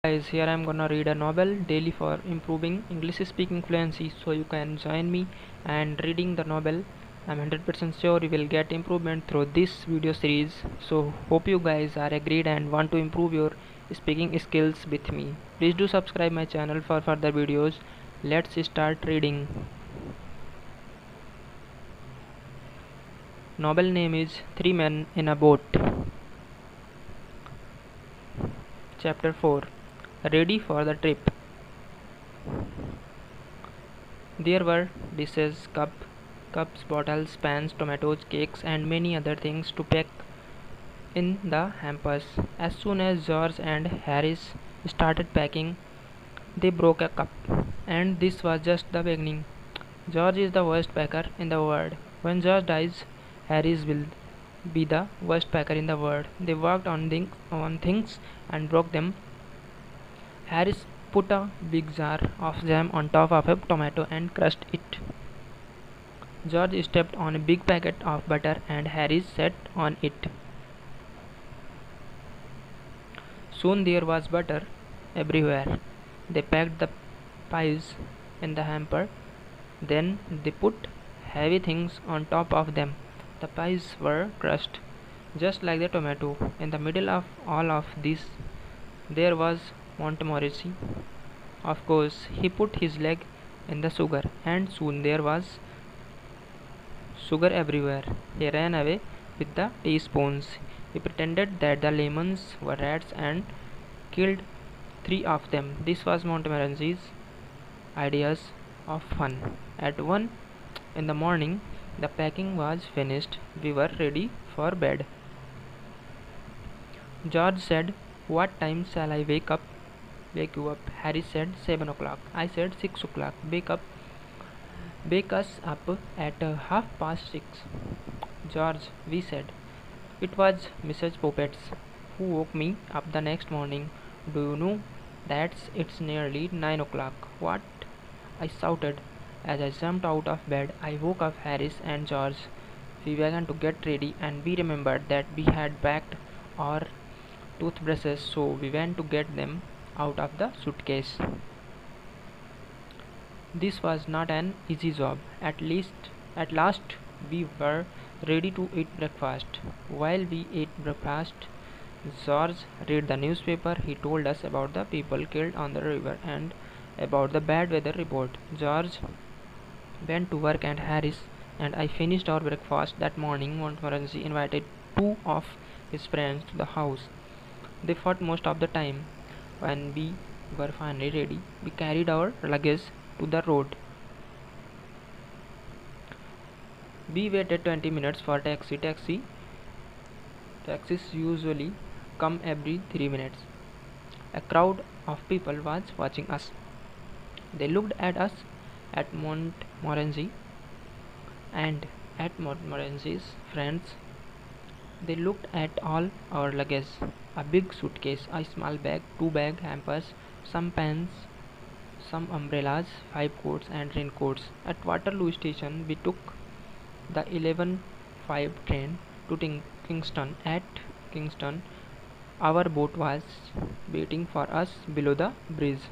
Guys, here I'm gonna read a novel daily for improving English speaking fluency, so you can join me and reading the novel. I'm 100% sure you will get improvement through this video series. So hope you guys are agreed and want to improve your speaking skills with me. Please do subscribe my channel for further videos. Let's start reading. Novel name is Three Men in a Boat. Chapter 4. Ready for the trip. There were dishes, cups, bottles, pans, tomatoes, cakes, and many other things to pack in the hampers. As soon as George and Harris started packing, they broke a cup. And this was just the beginning. George is the worst packer in the world. When George dies, Harris will be the worst packer in the world. They worked on things and broke them. Harris put a big jar of jam on top of a tomato and crushed it. George stepped on a big packet of butter and Harris sat on it. Soon there was butter everywhere. They packed the pies in the hamper. Then they put heavy things on top of them. The pies were crushed, just like the tomato. In the middle of all of this, there was Montmorency. Of course, he put his leg in the sugar, and soon there was sugar everywhere. He ran away with the teaspoons. He pretended that the lemons were rats and killed three of them. This was Montmorency's ideas of fun. At 1 in the morning, the packing was finished. We were ready for bed. George said, "What time shall I wake you up?" Harry said, 7 o'clock. I said, 6 o'clock. Wake us up at 6:30. George, we said. It was Mrs. Poppets who woke me up the next morning. Do you know it's nearly 9 o'clock? What? I shouted. As I jumped out of bed, I woke up Harris and George. We began to get ready and we remembered that we had packed our toothbrushes, so we went to get them out of the suitcase. This was not an easy job. At last, we were ready to eat breakfast. While we ate breakfast, George read the newspaper. He told us about the people killed on the river and about the bad weather report. George went to work and Harris and I finished our breakfast that morning. Montmorency invited two of his friends to the house. They fought most of the time. When we were finally ready, we carried our luggage to the road. We waited 20 minutes for taxi. Taxis usually come every 3 minutes. A crowd of people was watching us. They looked at us, at Montmorency, and at Montmorency's friends. They looked at all our luggage, a big suitcase, a small bag, two bag hampers, some pens, some umbrellas, 5 coats and raincoats. At Waterloo station, we took the 11:05 train to Kingston. At Kingston, our boat was waiting for us below the bridge.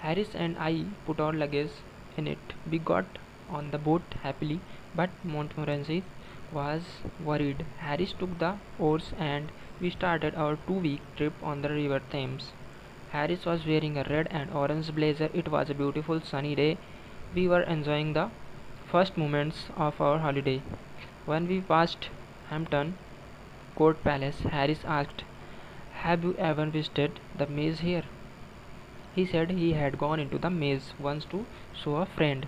Harris and I put our luggage in it. We got on the boat happily, but Montmorency was worried. Harris took the oars and we started our 2-week trip on the River Thames. Harris was wearing a red and orange blazer. It was a beautiful sunny day. We were enjoying the first moments of our holiday. When we passed Hampton Court Palace, Harris asked, "Have you ever visited the maze here?" He said he had gone into the maze once to show a friend.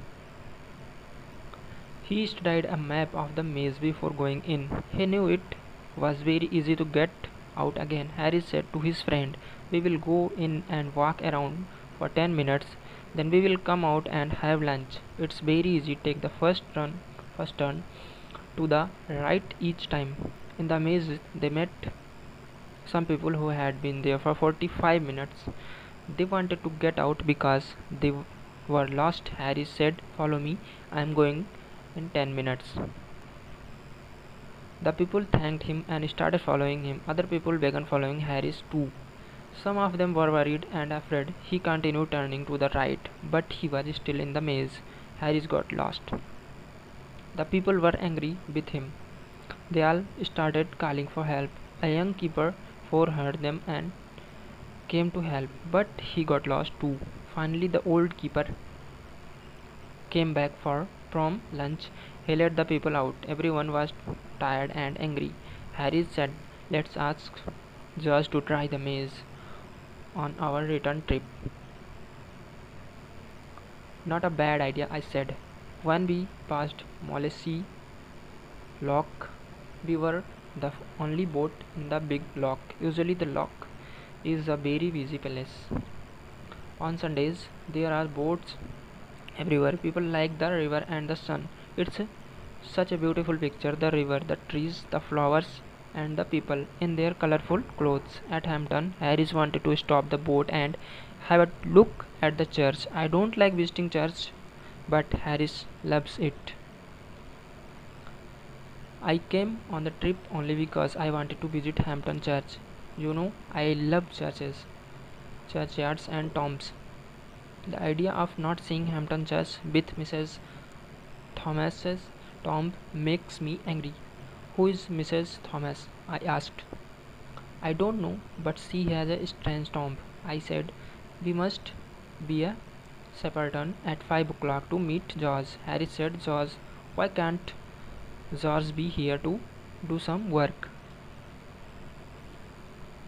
He studied a map of the maze before going in. He knew it was very easy to get out again. Harry said to his friend, "We will go in and walk around for 10 minutes, then we will come out and have lunch. It's very easy. Take the first turn to the right each time." In the maze, they met some people who had been there for 45 minutes. They wanted to get out because they were lost. Harry said, "Follow me. I am going in 10 minutes." The people thanked him and started following him. Other people began following Harris too. Some of them were worried and afraid. He continued turning to the right, but he was still in the maze. Harris got lost. The people were angry with him. They all started calling for help. A young keeper overheard them and came to help, but he got lost too. Finally, the old keeper came back from lunch. He let the people out. Everyone was tired and angry. Harris said, "Let's ask George to try the maze on our return trip." "Not a bad idea," I said. When we passed Molesey Lock, we were the only boat in the big lock. Usually the lock is a very busy place. On Sundays, there are boats everywhere. People like the river and the sun. It's such a beautiful picture, the river, the trees, the flowers, and the people in their colorful clothes. At Hampton, Harris wanted to stop the boat and have a look at the church. I don't like visiting church, but Harris loves it. I came on the trip only because I wanted to visit Hampton Church. You know, I love churches, churchyards, and tombs. The idea of not seeing Hampton Church with Mrs. Thomas's tomb makes me angry. "Who is Mrs. Thomas?" I asked. "I don't know, but she has a strange tomb," I said. "We must be a Shepperton at 5 o'clock to meet George." Harry said, "George, why can't George be here to do some work?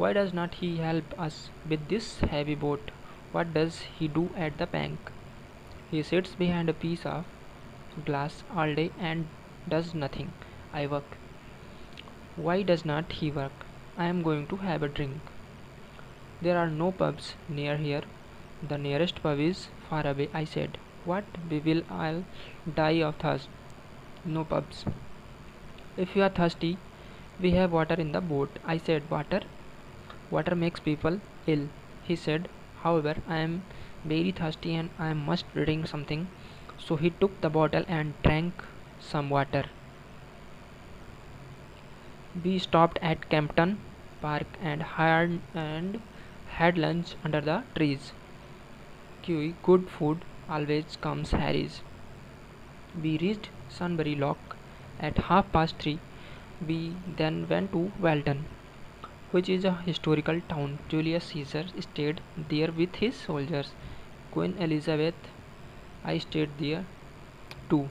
Why does not he help us with this heavy boat? What does he do at the bank? He sits behind a piece of glass all day and does nothing. I work. Why does not he work? I am going to have a drink." "There are no pubs near here. The nearest pub is far away," I said. "What? We will all die of thirst. No pubs." "If you are thirsty, we have water in the boat," I said. "Water? Water makes people ill," he said. "However, I am very thirsty and I must drink something." So he took the bottle and drank some water. We stopped at Campton Park and had lunch under the trees. Kiwi, good food always comes Harry's. We reached Sunbury Lock at 3:30. We then went to Walton, which is a historical town. Julius Caesar stayed there with his soldiers. Queen Elizabeth, I stayed there too.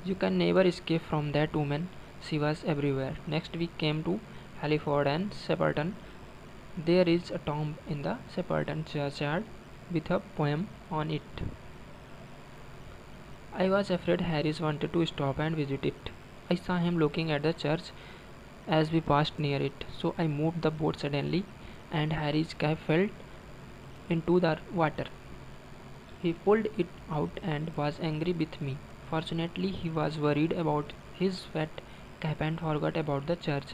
You can never escape from that woman. She was everywhere. Next we came to Halliford and Shepperton. There is a tomb in the Shepperton churchyard with a poem on it. I was afraid Harris wanted to stop and visit it. I saw him looking at the church as we passed near it, so I moved the boat suddenly and Harry's cap fell into the water. He pulled it out and was angry with me. Fortunately, he was worried about his wet cap and forgot about the church.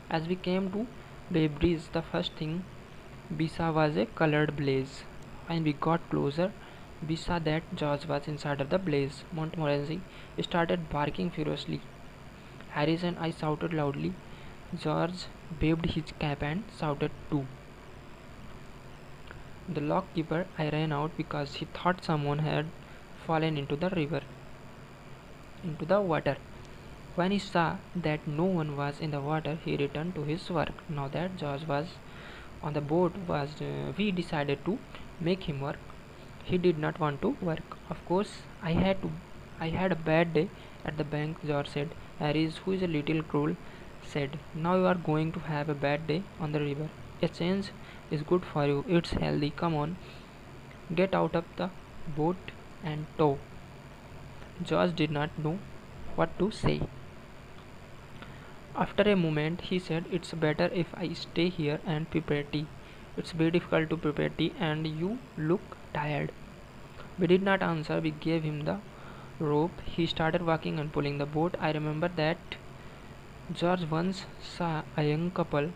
As we came to Bay Bridge, the first thing we saw was a colored blaze. When we got closer, we saw that George was inside of the blaze. Montmorency started barking furiously. Harris and I shouted loudly. George waved his cap and shouted too. The lockkeeper, I ran out because he thought someone had fallen into the water. When he saw that no one was in the water, he returned to his work. Now that George was on the boat, we decided to make him work. He did not want to work. Of course, I had a bad day at the bank, George said. Harris, who is a little cruel, said, "Now you are going to have a bad day on the river. A change is good for you. It's healthy. Come on, get out of the boat and tow." George did not know what to say. After a moment, he said, "It's better if I stay here and prepare tea. It's very difficult to prepare tea and you look tired." We did not answer. We gave him the rope. He started walking and pulling the boat. I remember that George once saw a young couple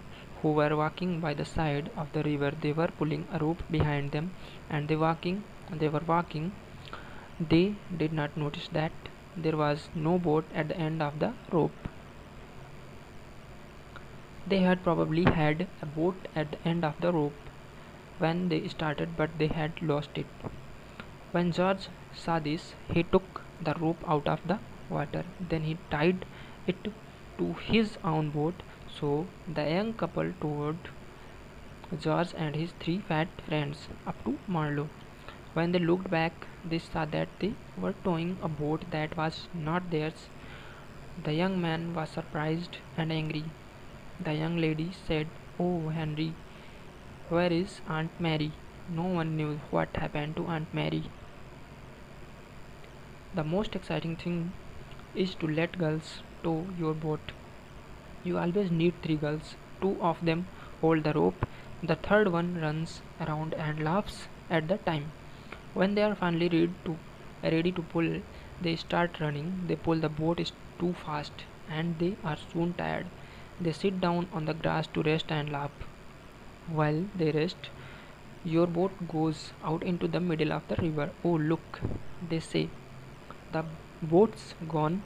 who were walking by the side of the river. They were pulling a rope behind them and they were walking. They did not notice that there was no boat at the end of the rope. They had probably had a boat at the end of the rope when they started, but they had lost it. When George saw this, he took the rope out of the water. Then he tied it to his own boat. So the young couple towed George and his three fat friends up to Marlow. When they looked back, they saw that they were towing a boat that was not theirs. The young man was surprised and angry. The young lady said, "Oh, Henry, where is Aunt Mary?" No one knew what happened to Aunt Mary. The most exciting thing is to let girls tow your boat. You always need three girls. Two of them hold the rope, the third one runs around and laughs at the time. When they are finally ready to pull, they start running. They pull the boat is too fast and they are soon tired. They sit down on the grass to rest and laugh. While they rest, your boat goes out into the middle of the river. "Oh, look," they say, "the boat's gone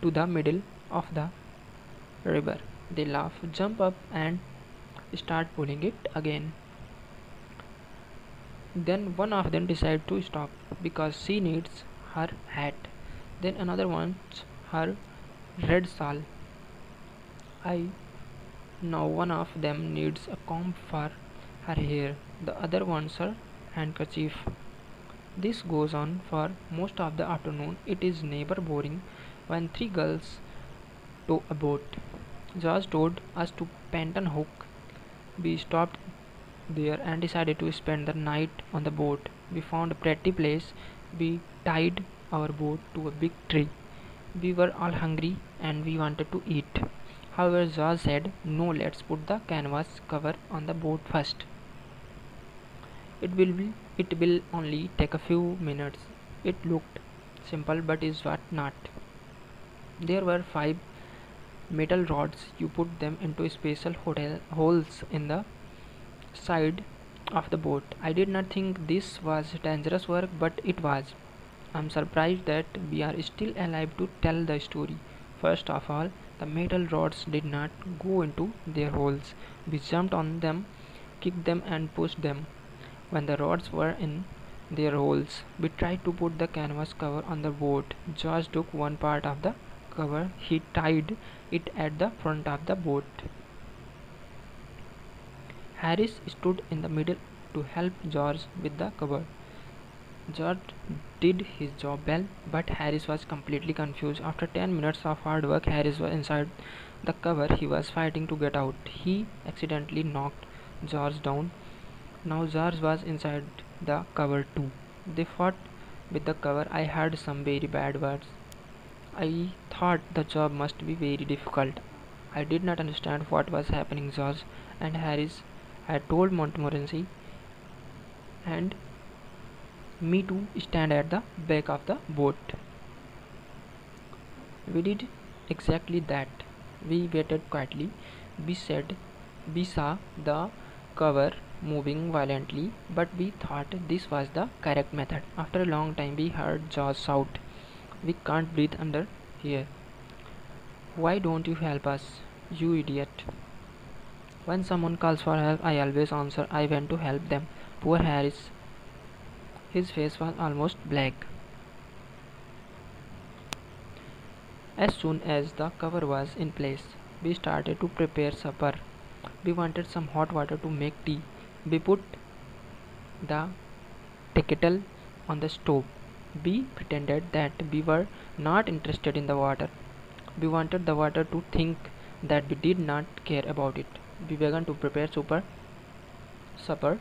to the middle of the river." They laugh, jump up, and start pulling it again. Then one of them decides to stop because she needs her hat. Then another wants her red shawl. I Now one of them needs a comb for her hair. The other wants her handkerchief. This goes on for most of the afternoon. It is never boring when three girls tow a boat. George told us to Penton Hook. We stopped there and decided to spend the night on the boat. We found a pretty place. We tied our boat to a big tree. We were all hungry and we wanted to eat. However, George said, "No, let's put the canvas cover on the boat first. It will only take a few minutes." It looked simple, but is what not. There were 5 metal rods. You put them into special holes in the side of the boat. I did not think this was dangerous work, but it was. I'm surprised that we are still alive to tell the story. First of all, the metal rods did not go into their holes. We jumped on them, kicked them, and pushed them. When the rods were in their holes, we tried to put the canvas cover on the boat. George took one part of the cover. He tied it at the front of the boat. Harris stood in the middle to help George with the cover. George did his job well, but Harris was completely confused. After 10 minutes of hard work, Harris was inside the cover. He was fighting to get out. He accidentally knocked George down. Now George was inside the cover too. They fought with the cover. I heard some very bad words. I thought the job must be very difficult. I did not understand what was happening. George and Harris had told Montmorency and me to stand at the back of the boat. We did exactly that. We waited quietly. We saw the cover moving violently, but we thought this was the correct method. After a long time, we heard George shout, "We can't breathe under here. Why don't you help us, you idiot?" When someone calls for help, I always answer, "I went to help them." Poor Harris. His face was almost black. As soon as the cover was in place, we started to prepare supper. We wanted some hot water to make tea. We put the kettle on the stove. We pretended that we were not interested in the water. We wanted the water to think that we did not care about it. We began to prepare supper.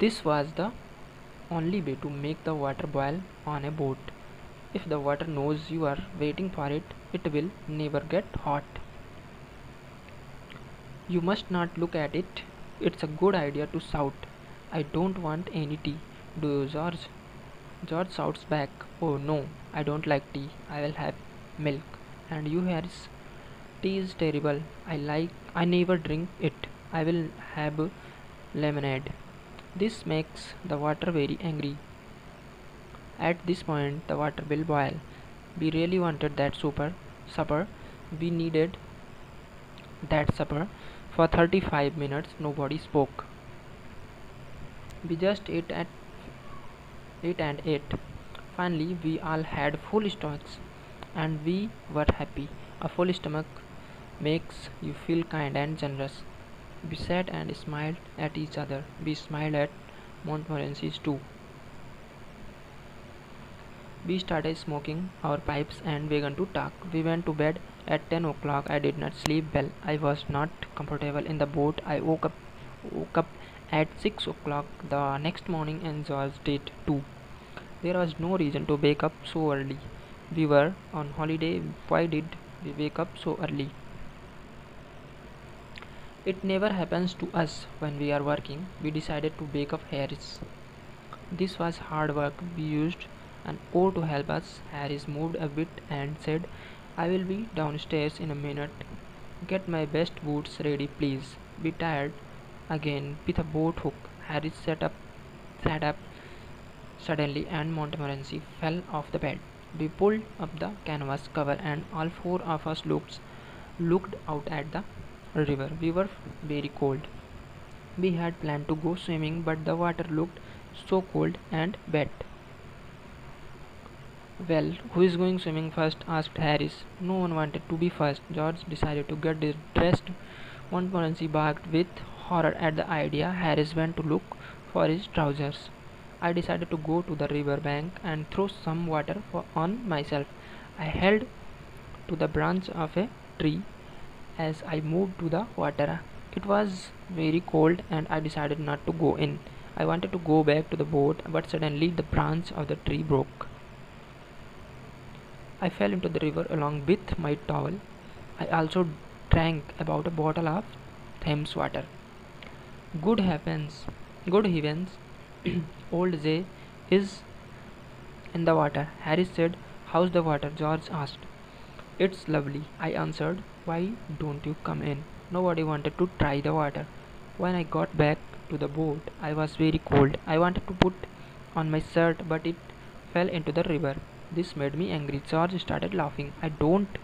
This was the only way to make the water boil on a boat. If the water knows you are waiting for it, it will never get hot. You must not look at it. It's a good idea to shout, "I don't want any tea. Do you, George?" George shouts back, "Oh no, I don't like tea. I will have milk." And you, Harris? "Tea is terrible. I never drink it. I will have lemonade." This makes the water very angry. At this point, the water will boil. We really wanted that supper. We needed that supper. For 35 minutes, nobody spoke. We just ate and ate. Finally, we all had full stomachs, and we were happy. A full stomach makes you feel kind and generous. We sat and smiled at each other. We smiled at Montmorency's too. We started smoking our pipes and began to talk. We went to bed at 10 o'clock. I did not sleep well. I was not comfortable in the boat. I woke up at 6 o'clock the next morning and George did too. There was no reason to wake up so early. We were on holiday. Why did we wake up so early? It never happens to us when we are working. We decided to wake up Harris. This was hard work. We used an oar to help us. Harris moved a bit and said, I will be downstairs in a minute. Get my best boots ready, please. We tied again with a boat hook. Harris sat up suddenly and Montmorency fell off the bed. We pulled up the canvas cover and all four of us looked out at the river. We were very cold. We had planned to go swimming, but the water looked so cold and wet. Well, who is going swimming first? Asked Harris. No one wanted to be first. George decided to get dressed. Montmorency barked with horror at the idea. Harris went to look for his trousers. I decided to go to the river bank and throw some water on myself. I held to the branch of a tree as I moved to the water. It was very cold and I decided not to go in. I wanted to go back to the boat, but suddenly the branch of the tree broke. I fell into the river along with my towel. I also drank about a bottle of Thames water. Good heavens, good heavens, old Zay is in the water. Harris said, how's the water? George asked. It's lovely, I answered. Why don't you come in? Nobody wanted to try the water. When I got back to the boat, I was very cold. I wanted to put on my shirt, but it fell into the river. This made me angry. George started laughing. I don't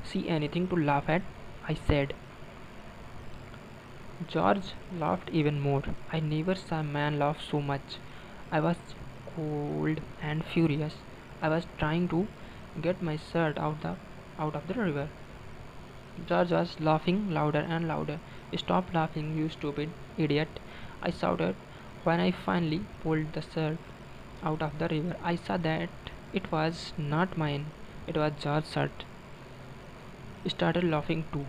see anything to laugh at, I said. George laughed even more. I never saw a man laugh so much. I was cold and furious. I was trying to get my shirt out of the river. George was laughing louder and louder. Stop laughing, you stupid idiot, I shouted. When I finally pulled the shirt out of the river, I saw that it was not mine. It was George's shirt. He started laughing too.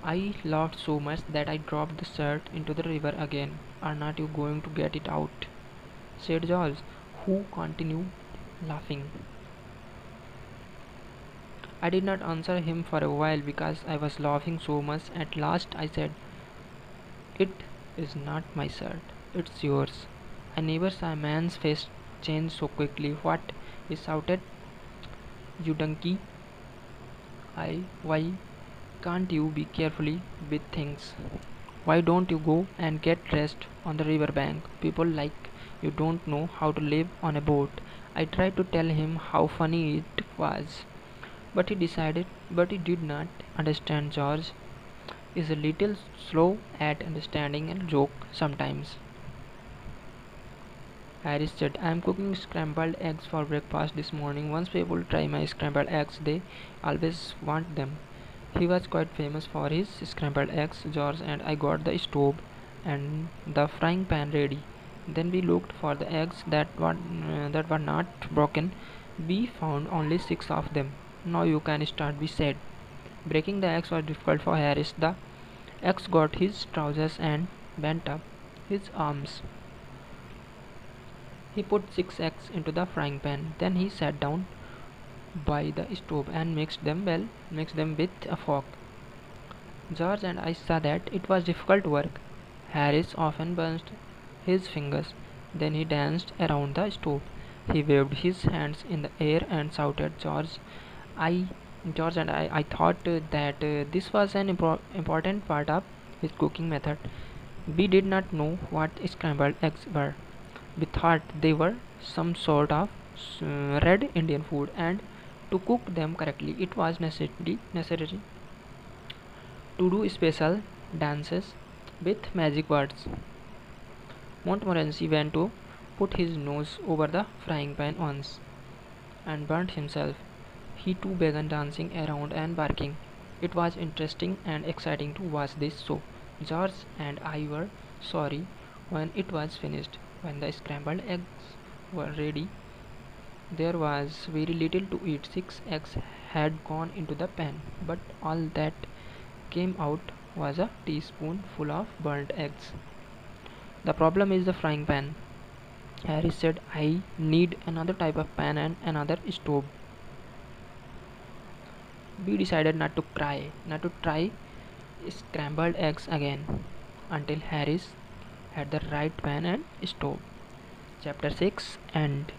I laughed so much that I dropped the shirt into the river again. Are not you going to get it out? Said George, who continued laughing. I did not answer him for a while because I was laughing so much. At last I said, it is not my shirt, it's yours. I never saw a man's face change so quickly. What? He shouted. You donkey. Why can't you be carefully with things? Why don't you go and get dressed on the river bank? People like you don't know how to live on a boat. I tried to tell him how funny it was, but he did not understand. George is a little slow at understanding a joke sometimes. Harris said, I am cooking scrambled eggs for breakfast this morning. Once people try my scrambled eggs, they always want them. He was quite famous for his scrambled eggs. George and I got the stove and the frying pan ready. Then we looked for the eggs that were not broken. We found only 6 of them. Now you can start, we said. Breaking the eggs was difficult for Harris. The eggs got his trousers and bent up his arms. He put 6 eggs into the frying pan. Then he sat down by the stove and mixed them with a fork. George and I saw that it was difficult work. Harris often burned his fingers. Then he danced around the stove. He waved his hands in the air and shouted. George and I thought that this was an important part of his cooking method. We did not know what scrambled eggs were. We thought they were some sort of red Indian food, and to cook them correctly, it was necessary to do special dances with magic words. Montmorency went to put his nose over the frying pan once and burnt himself. He too began dancing around and barking. It was interesting and exciting to watch this show. George and I were sorry when it was finished. When the scrambled eggs were ready, there was very little to eat. 6 eggs had gone into the pan, but all that came out was a teaspoonful of burnt eggs. The problem is the frying pan. Harry said, I need another type of pan and another stove. We decided not to try scrambled eggs again until Harris had the right pan and stove. Chapter 6 End.